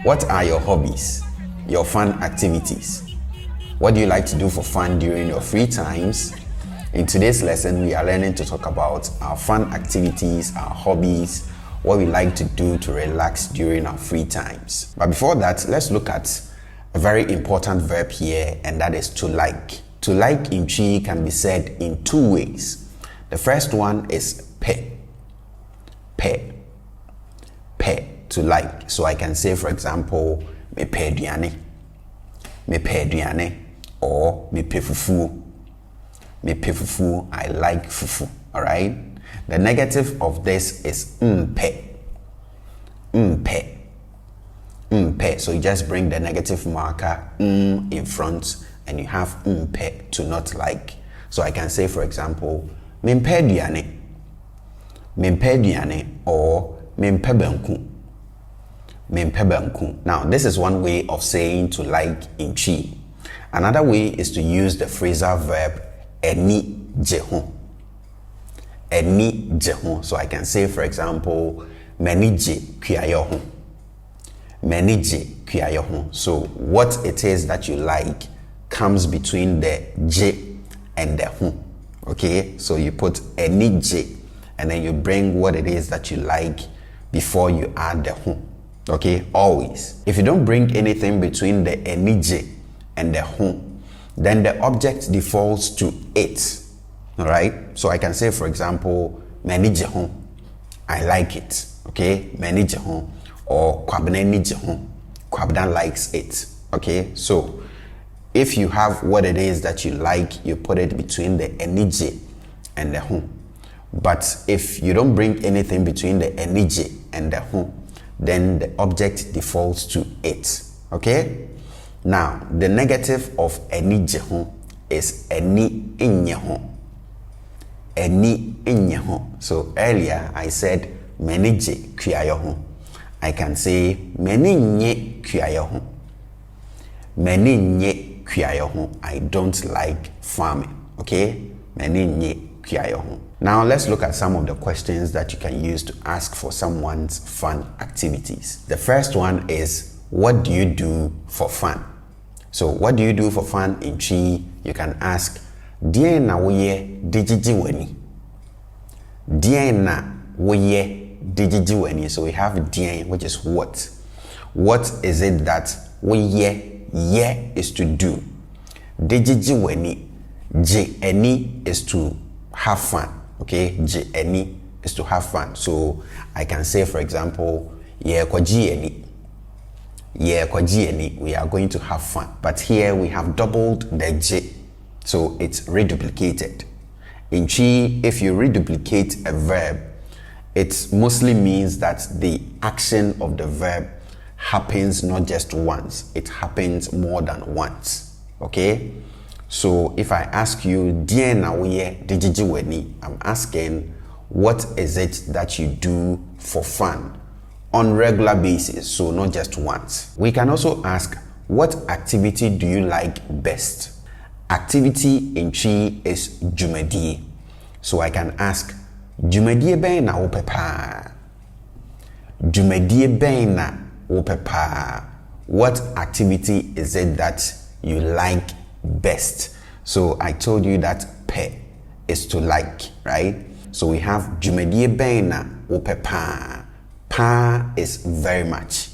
What are your hobbies? Your fun activities? What do you like to do for fun during your free times? In today's lesson, we are learning to talk about our fun activities, our hobbies, what we like to do to relax during our free times. But before that, let's look at a very important verb here, and that is to like. To like in Twi can be said in two ways. The first one is pe. Pe. Pe. To like. So I can say, for example, mekyea aduane. Mekyea aduane. Or mekyea fufu. Mekyea fufu. I like fufu. Alright? The negative of this is pe. Pe. Pe. So you just bring the negative marker in front and you have pe to not like. So I can say, for example, mekyea aduane. Mekyea aduane or mekyea banku. Mekyea banku. Now, this is one way of saying to like in Twi. Another way is to use the phrasal verb eni gye ho. Eni gye ho. So I can say, for example, m'ani gye Tikya Yaw ho. M'ani gye Tikya Yaw ho. So what it is that you like comes between the gye and the ho. Okay, so you put eni gye and then you bring what it is that you like before you add the ho. Okay, always. If you don't bring anything between the eni gye and the ho, then the object defaults to it. All right, so I can say, for example, m'ani gye ho. I like it. Okay, m'ani gye ho. Or kwabena ni gye ho. Kwabena likes it. Okay, so if you have what it is that you like, you put it between the eni gye and the ho. But if you don't bring anything between the eni gye and the ho, then the object defaults to it. Okay? Now, the negative of eni gye ho is eni nye ho. Eni nye ho. So earlier I said m'ani gye Tikya Yaw ho. I can say m'ani nye Tikya Yaw ho. M'ani nye Tikya Yaw ho. I don't like farming. Okay? M'ani nye Tikya Yaw ho. Now let's look at some of the questions that you can use to ask for someone's fun activities. The first one is, what do you do for fun? So what do you do for fun in Twi? You can ask, Dien na woye digigi wani. Dien na woye digigi wani. So we have dien, which is what. What is it that woye? Ye is to do. Digigi wani. Je eni is to have fun. Okay, je eni is to have fun. So I can say, for example, ye kwaji eni. Ye kwaji eni. We are going to have fun. But here we have doubled the je. So it's reduplicated. In Twi, if you reduplicate a verb, it mostly means that the action of the verb happens not just once, it happens more than once. Okay? So if I ask you, Dien na woye digigi wani, I'm asking, what is it that you do for fun on regular basis, so not just once? We can also ask, what activity do you like best? Activity in Twi is dwumadie. So I can ask, dwumadie bɛn na wopɛ paa? Dwumadie bɛn na wopɛ paa? What activity is it that you like best? So I told you that pe is to like, right? So we have dwumadie bɛn na wopɛ paa. Pa is very much.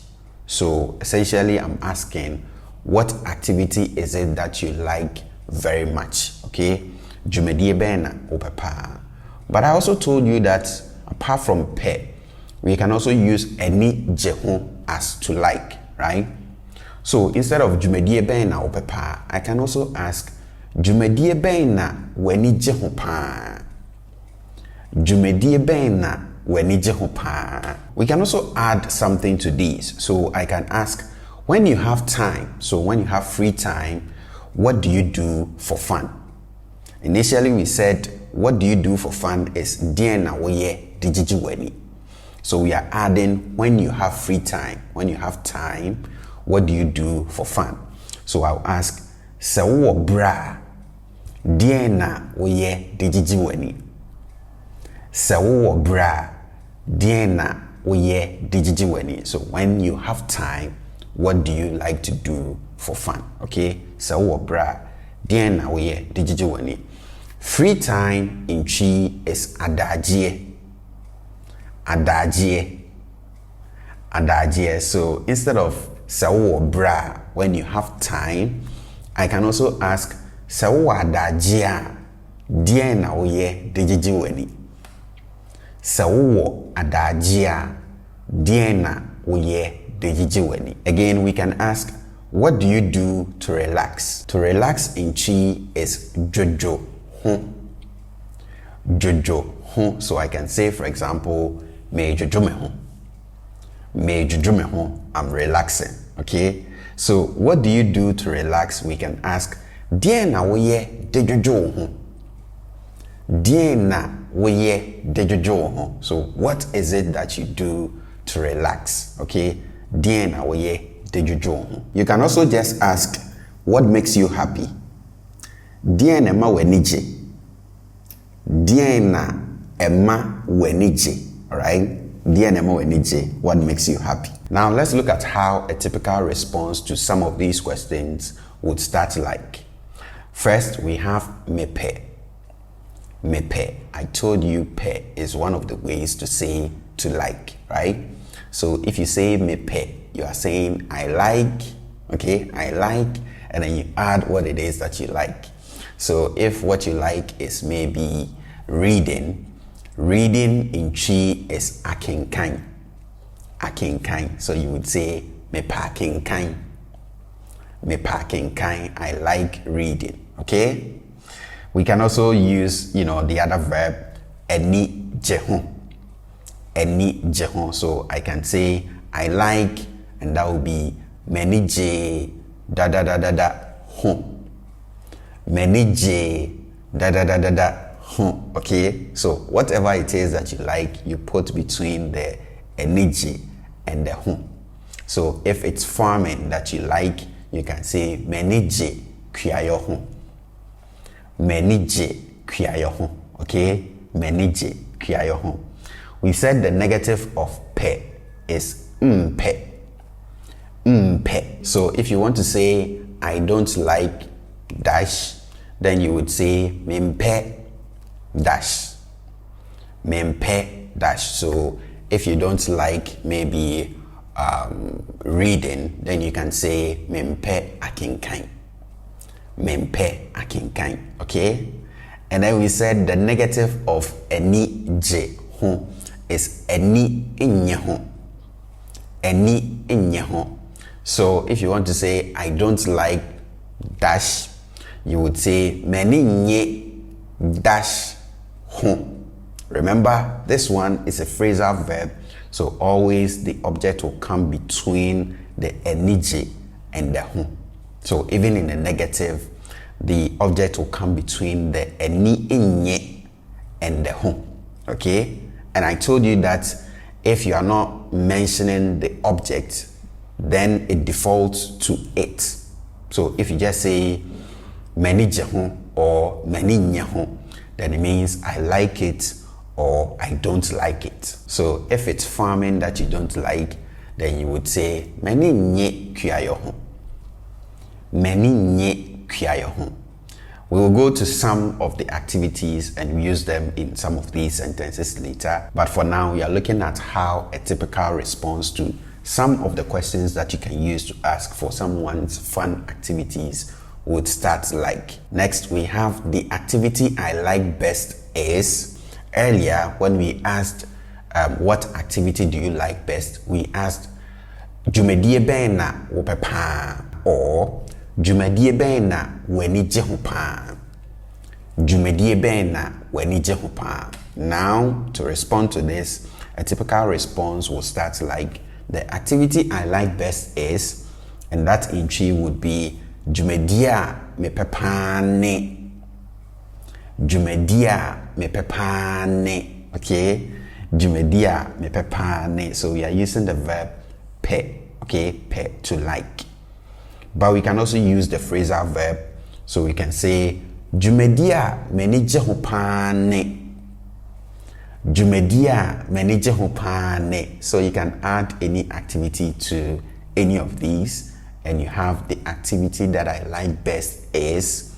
So essentially I'm asking, what activity is it that you like very much? Okay, dwumadie bɛn na wopɛ paa. But I also told you that apart from pe, we can also use eni gye ho as to like, right? So instead of dwumadie bɛn na wopɛ paa, I can also ask, dwumadie bɛn na w'ani gye ho paa. Dwumadie bɛn na w'ani gye ho paa. We can also add something to these. So I can ask, when you have time, so when you have free time, what do you do for fun? Initially we said, what do you do for fun is dien na woye digigi wani. So we are adding, when you have free time, when you have time, what do you do for fun? So I'll ask, se wo bra dien na woye digigi wani. Se wo bra dien na woye digigi wani. So when you have time, what do you like to do for fun? Okay, so wo bra den na wo ye de gigi wani. Free time in Twi is adagye. So instead of so bra, when you have time, I can also ask so adagye den na wo ye de gigi wani. So adagye den na wo ye de gigi wani. Again, we can ask, what do you do to relax? To relax in Twi is jojo. Jojo. So I can say, for example, me jojo me ho. Me jojo me ho. I'm relaxing. Okay. So what do you do to relax? We can ask, Dien na woye de jojo ho. Dien na woye de jojo ho. So what is it that you do to relax? Okay. Dien na woye de jojo ho. You can also just ask, what makes you happy? Dien na ma wenije. Dien na ema wenije. Alright? Dien na ma wenije. What makes you happy? Now let's look at how a typical response to some of these questions would start like. First, we have mepe. Mepe. I told you pe is one of the ways to say to like, right? So if you say mepe, you are saying I like, okay? I like, and then you add what it is that you like. So if what you like is maybe reading in Twi is akan. So you would say mepa akan. I like reading. Okay. We can also use, the other verb eni jeho. So I can say I like, and that will be meni je ho. Meni je ho. Okay, so whatever it is that you like, you put between the energy and the ho. So if it's farming that you like, you can say meni je kyea yaw ho. Meni je kyea yaw ho. Okay, meni je kyea yaw ho. We said the negative of pe is mpe. So if you want to say I don't like dash, then you would say mempe dash. So if you don't like maybe reading, then you can say mempe akan. Okay? And then we said the negative of eni je ho is eni inye ho. So if you want to say I don't like dash, you would say meni nye dash ho. Remember, this one is a phrasal verb, so always the object will come between the energy and the ho. So even in the negative, the object will come between the eni inye and the ho. Okay? And I told you that if you are not mentioning the object, then it defaults to it. So if you just say meni jeho or meni nyeho, then it means I like it or I don't like it. So if it's farming that you don't like, then you would say meni nye kyea yaw. Meni nye kyea yaw. We will go to some of the activities and use them in some of these sentences later. But for now, we are looking at how a typical response to some of the questions that you can use to ask for someone's fun activities would start like. Next, we have the activity I like best is. Earlier, when we asked what activity do you like best, we asked dwumadie bɛn na wopɛ paa, or dwumadie bɛn na w'ani gye ho paa. Dwumadie bɛn na w'ani gye ho paa. Now, to respond to this, a typical response will start like, the activity I like best is, and that in Twi would be dwumadie a mepɛ paa ne. Dwumadie a mepɛ paa ne. Okay? Dwumadie a mepɛ paa ne. So we are using the verb pe, okay, pe, to like. But we can also use the phrasal verb. So we can say dwumadie a m'ani gye ho paa ne. Dwumadie a m'ani gye ho paa ne. So you can add any activity to any of these and you have the activity that I like best is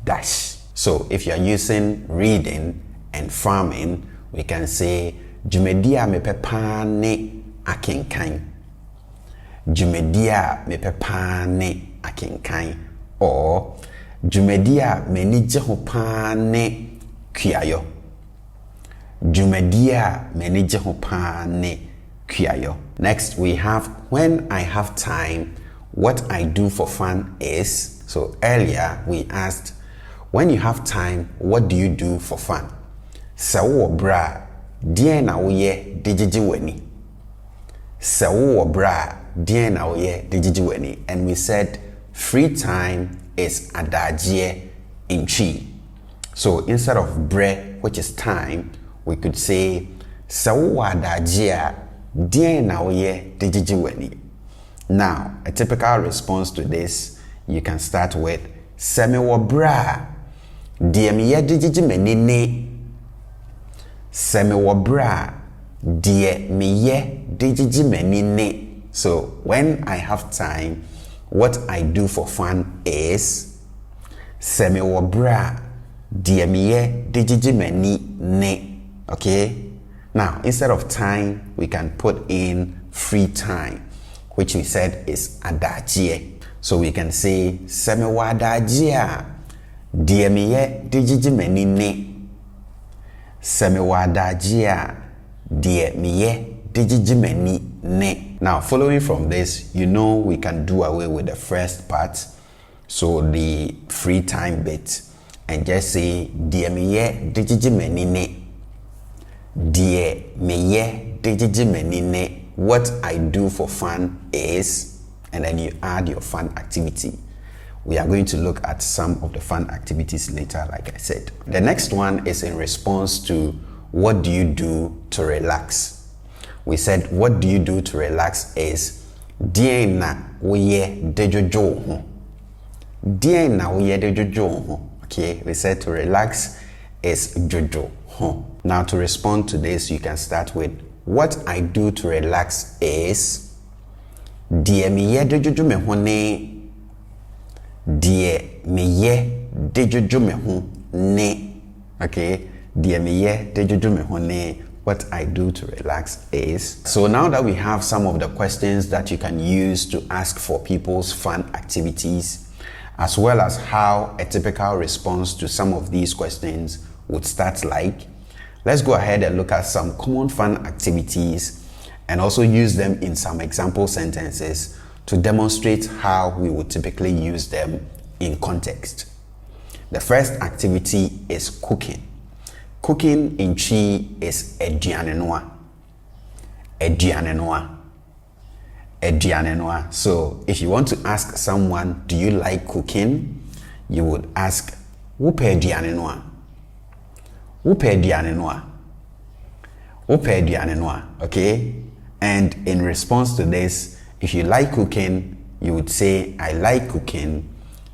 dash. So if you're using reading and farming, we can say Jumedia me pepa ne akenkan. Jumedia me pepa ne akenkan. Or Jumedia me nije ho pa ne mekyea yaw. Jumedia me nije ho pa ne mekyea yaw. Next we have when I have time, what I do for fun is. So earlier we asked, when you have time, what do you do for fun? Sawo bra, dien na woye digigi weni. Sawo bra, dien na woye digigi weni. And we said free time is adagye in Twi. So instead of bre, which is time, we could say sawo adagye dien na woye digigi weni. Now, a typical response to this, you can start with semewo bra, die me ye digigi menine. Semewo bra, die me ye digigi menine. So when I have time, what I do for fun is semewo bra, die me ye digigi menine. Okay? Now, instead of time, we can put in free time, which we said is adagye. So we can say semewo adagye die me ye digigi menine. Semewo adagye die me ye digigi menine. Now, following from this, you know we can do away with the first part, so the free time bit, and just say die me ye digigi menine. Die me ye digigi menine. What I do for fun is, and then you add your fun activity. We are going to look at some of the fun activities later, like I said. The next one is in response to what do you do to relax? We said what do you do to relax is dien na woye dejojo ho. Dien na woye dejojo ho. Okay, we said to relax is jojo ho. Now to respond to this, you can start with what I do to relax is die me ye dejojo me ho ne. Die me ye dejojo me ho ne. Okay, die me ye dejojo me ho ne. What I do to relax is. So now that we have some of the questions that you can use to ask for people's fun activities, as well as how a typical response to some of these questions would start like, let's go ahead and look at some common fun activities and also use them in some example sentences to demonstrate how we would typically use them in context. The first activity is cooking. Cooking in Twi is aduane noa. Aduane noa. Aduane noa. So if you want to ask someone, do you like cooking? You would ask, wope aduane noa. Wope aduane noa. Wope aduane noa. Okay? And in response to this, if you like cooking, you would say, I like cooking.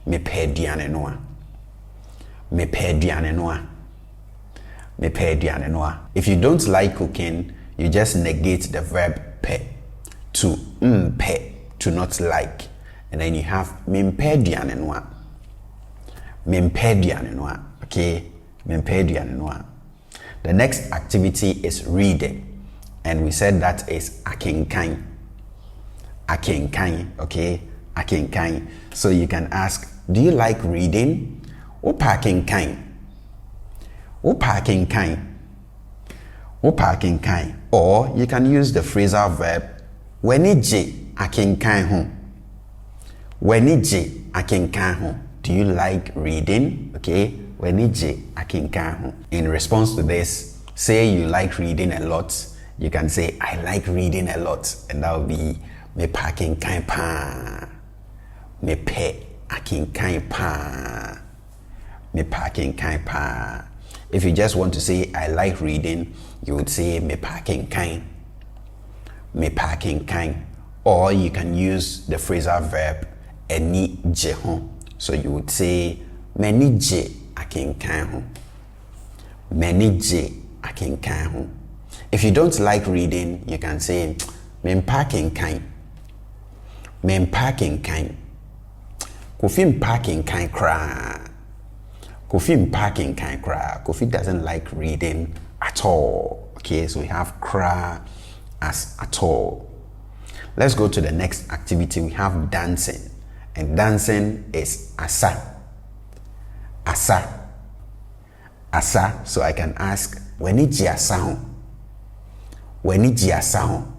Mepe aduane noa. Mepe aduane noa. Mepe aduane noa. If you don't like cooking, you just negate the verb pe to pe, to not like. And then you have mempe aduane noa. Mempe aduane noa. Okay? Mempe aduane noa. The next activity is reading. And we said that is akenkan. Akenkan, okay? Akenkan. So you can ask, do you like reading? Opa akenkan. Opa akenkan. Opa akenkan. Or you can use the phrasal verb wenije akenkan ho. Wenije akenkan ho. Do you like reading? Okay? Wenije akenkan ho. In response to this, say you like reading a lot. You can say, I like reading a lot. And that will be mepe akenkan pa. Mepe akenkan pa. Mepe akenkan pa. If you just want to say, I like reading, you would say mepe akenkan. Mepe akenkan. Or you can use the phrasal verb eni je ho. So you would say, meni je akenkan ho. Meni je akenkan ho. If you don't like reading, you can say mempa akenkan. Men parking kind. Kofi parking kind cry. Kofi parking kind cry. Kofi doesn't like reading at all. Okay, so we have cry as at all. Let's go to the next activity. We have dancing. And dancing is asa. Asa. Asa. So I can ask, weni ji asa ho? Weni ji asa ho?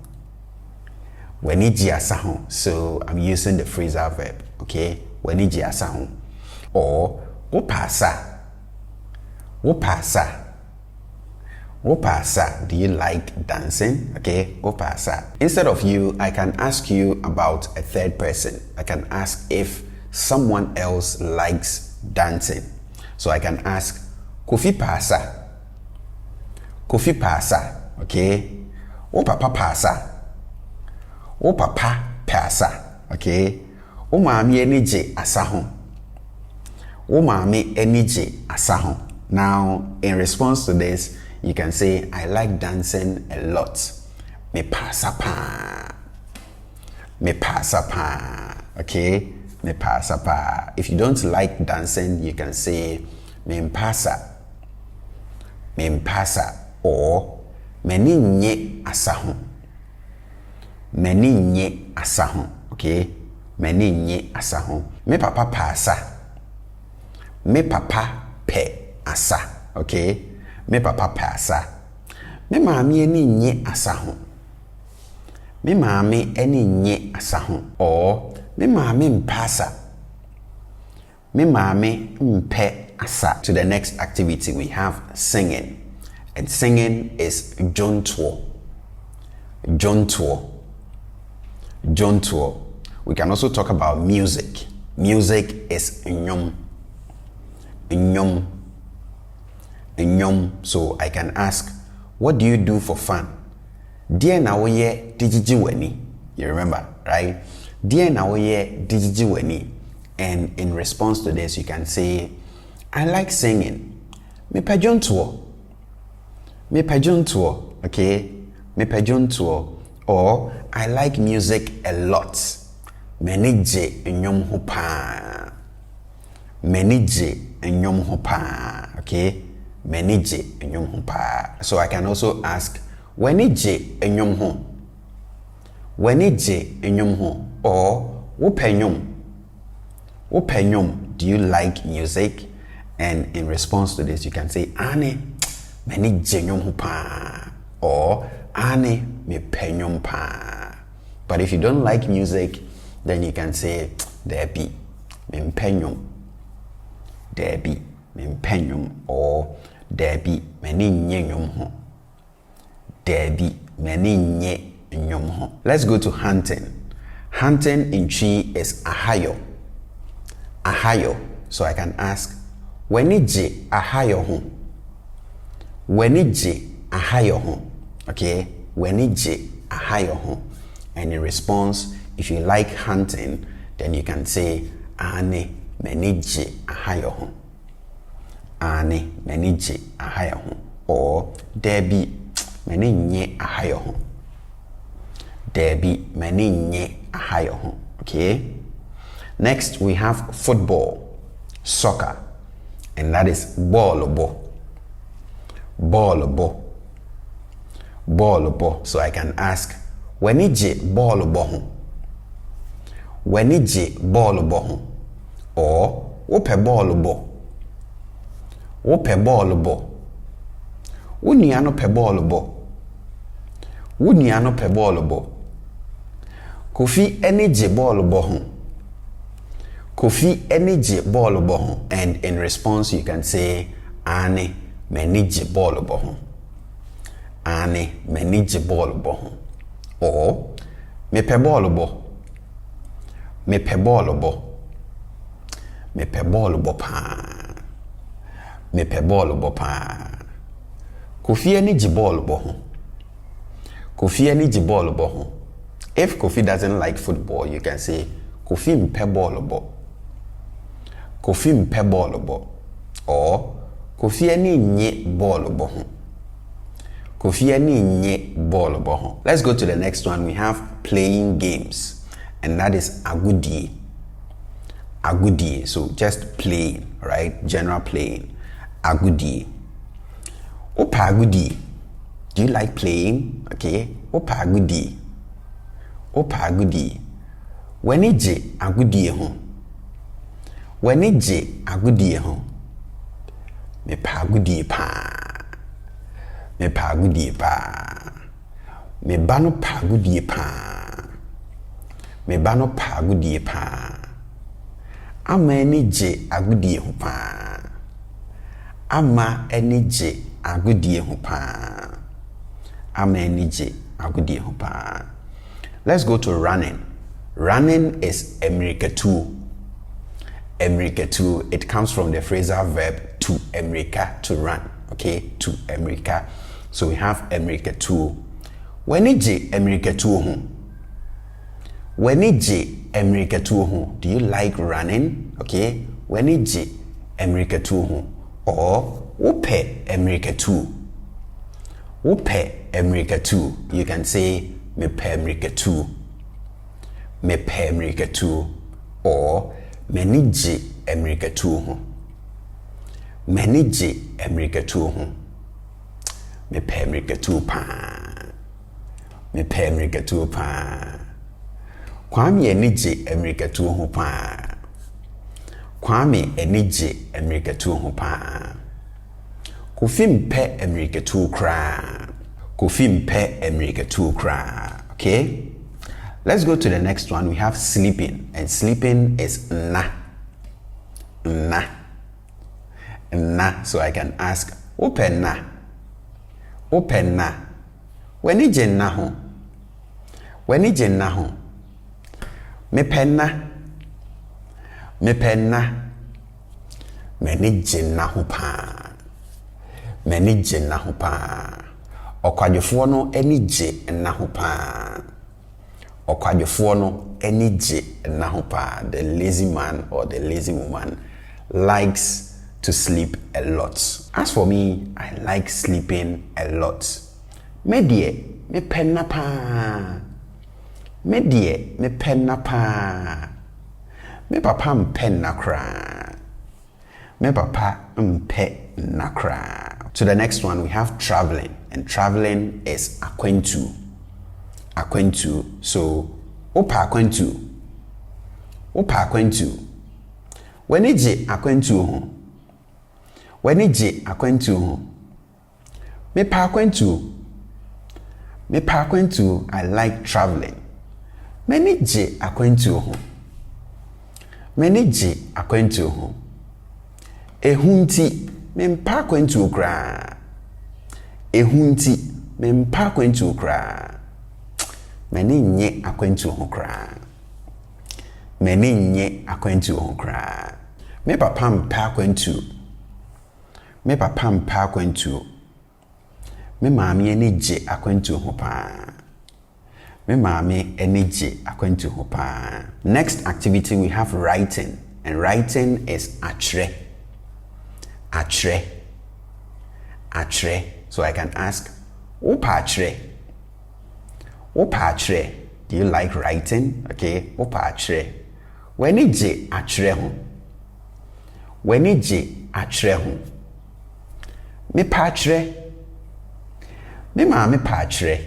Weni ji asa ho? So I'm using the phrasal verb. Okay? Weni ji asa ho? Or, wopa asa. Wopa asa. Wopa asa. Do you like dancing? Okay? Wopa asa. Instead of you, I can ask you about a third person. I can ask if someone else likes dancing. So I can ask, Kofi pasa. Kofi pasa. Okay? O papa pasa. O papa pasa. Okay? O mami enije asaho. O mami enije asaho. Now, in response to this, you can say, I like dancing a lot. Me pasa pa. Me pasa pa. Okay? Me pasa pa. If you don't like dancing, you can say, me pasa. Me pasa. Or, meni nye asaho. Meni nye asaho. Okay? Meni nye asaho. Me papa pasa. Me papa pe asa. Okay? Me papa pasa. Me mami eni nye asaho. Me mami eni nye asaho. Or, me mami mpasa. Me mami mpe asa. To the next activity, we have singing. And singing is jontuo. Jontuo. Jontuo. We can also talk about music. Music is nyom. Nyom. Nyom. So I can ask, what do you do for fun? Dear na woye dijiji weni. You remember, right? Dear na woye dijiji weni. And in response to this, you can say, I like singing. Me pa jontuo. Me pa jontuo. Okay? Me pa jontuo. Or, I like music a lot. Meni je nyom ho pa. Meni je nyom ho pa. Okay? Meni je nyom ho pa. So I can also ask, weni je nyom ho? Weni je nyom ho? Or, wope nyom? Wope nyom? Do you like music? And in response to this, you can say, ane, meni je nyom ho pa. Or, ane, me pe nyom pa. But if you don't like music, then you can say, debi, me pe nyom. Debi, me pe nyom. Or, debi, meni nye nyom ho. Debi, meni nye nyom ho. Let's go to hunting. Hunting in Twi is ahayo. Ahayo. So I can ask, weni je ahayo ho? Weni je ahayo ho? Okay? Weni je ahayo ho? And in response, if you like hunting, then you can say, ane meni je ahayo ho. Ane meni je ahayo ho. Or, debi meni nye ahayo ho. Debi meni nye ahayo ho. Okay? Next, we have football, soccer, and that is ball bo. Ball bo. Ball bo. So I can ask, weni je ball bo ho? Weni je ball bo ho? Or, wope ball bo? Wope ball bo? Uniano pe ball bo? Uniano pe ball bo? Kofi eni je ball bo ho? Kofi eni je ball bo ho? And in response, you can say, ane meni je ball bo ho. Ane meni je ball bo ho. Or, me pe ball bo? Me pe ball bo? Me pe ball bo pa? Me pe ball bo pa? Kofi eni je ball bo ho? Kofi eni je ball bo ho? If Kofi doesn't like football, you can say, Kofi mpe ball bo. Kofi mpe ball bo. Or, Kofi eni nye ball bo ho. Kofi eni nye ball bo ho. Let's go to the next one. We have playing games. and that is agudie. Agudie, so just playing, right? General playing. Agudie. Opa agudie. Do you like playing? Okay. Opa agudie. Opa agudie. Wenije agudie ho. Wenije agudie ho. Me pa agudie pa. Me pa agudie pa. Me bano pa agudie pa. Me bano pa agudie pa. Ama enije agudie ho pa. Ama enije agudie ho pa. Ama enije agudie ho pa. Let's go to running. Running is emiriketu. Emiriketu. It comes from the phrasal verb to emirika, to run. Okay, to emirika. So we have emiriketu. Wenije emiriketu ho. Wenije emiriketu ho. Do you like running? Okay. Wenije emiriketu ho. Or upe emiriketu. Upe emiriketu. You can say me pe emiriketu. Me pe emiriketu. Or menije emiriketu ho. Menije emiriketu ho. Me pe emiriketu pa. Me pe emiriketu pa. Kwame enije emiriketu ho pa. Kwame enije emiriketu ho pa. Kofi mpe emiriketu kra. Kofi mpe emiriketu kra. Okay? Let's go to the next one. We have sleeping, and sleeping is na. Na. Na. So I can ask, open na. Open na. Wenije na ho. Wenije na ho. Me penna. Me penna. Menije na ho pa. Menije na ho pa. Okwadwefo no enije na ho pa. Okwadwefo no enije na ho pa. The lazy man or the lazy woman likes to sleep a lot. As for me, I like sleeping a lot. Me die, me penna pa. Me die, me penna pa. Me papa mpenna kra. Me papa mpe nakra. To the next one, we have traveling, and traveling is akwentu. Akwentu. So, opa akwentu. Opa akwentu. Wenije akwentu ho. Wenije akwentu ho. Me pa akwentu. Me pa akwentu. I like traveling. Menije akwentu ho. Menije akwentu ho. Ehunti mempa akwentu kra. Ehunti mempa akwentu kra. Meninye akwentu ho kra. Meninye akwentu ho kra. Me papa mpa akwentu. Me papa mpa akwentu. Me maami enije akwentu ho pa. Me maami enije akwentu ho pa. Next activity we have writing, and writing is atre. Atre. Atre. So I can ask, opa atre. Opa atre. Do you like writing? Okay, opa atre. Wenije atre ho. Wenije atre ho. Me pa atre. Me maami pa atre.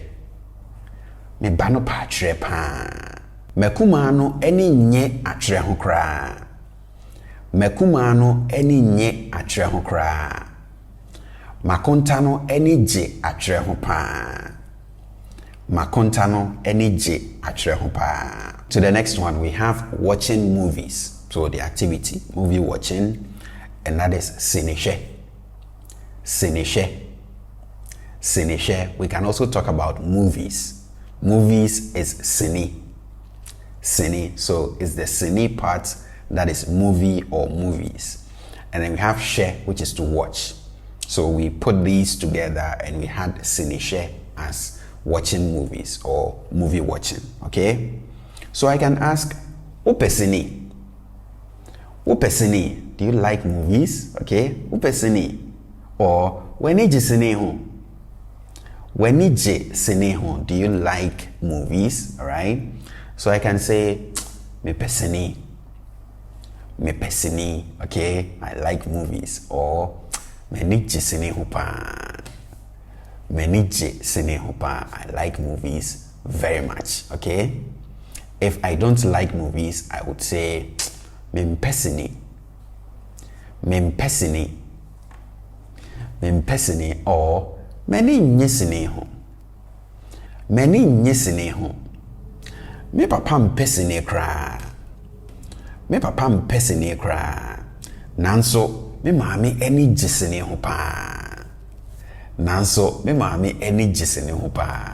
Me bano pa atre pa. Mekuma no eni nye atre ho kra. Mekuma no eni nye atre ho kra. Makonta no eni je atre ho pa. Makonta no eni je atre ho pa. To the next one, we have watching movies. So the activity, movie watching, and that is sinishe. Sinishe. Sinishe. We can also talk about movies. Movies is sini. Sini. So it's the sini part that is movie or movies. And then we have share, which is to watch. So we put these together and we had sinishe as watching movies or movie watching. Okay? So I can ask, upesini. Upesini. Do you like movies? Okay? Upesini. Or wenije sini ho. Wenije sini ho. Do you like movies? Alright? So I can say, me pesini, okay? I like movies. Or, me nije sini hupa. Me nije sini hupa. I like movies very much, okay? If I don't like movies, I would say, me pesini, or many nyesini ho. Many nyesini ho. Me papa mpesini kra. Me papa mpesini kra. Nanso me maame eni gisini ho pa. Nanso me maame eni gisini ho pa.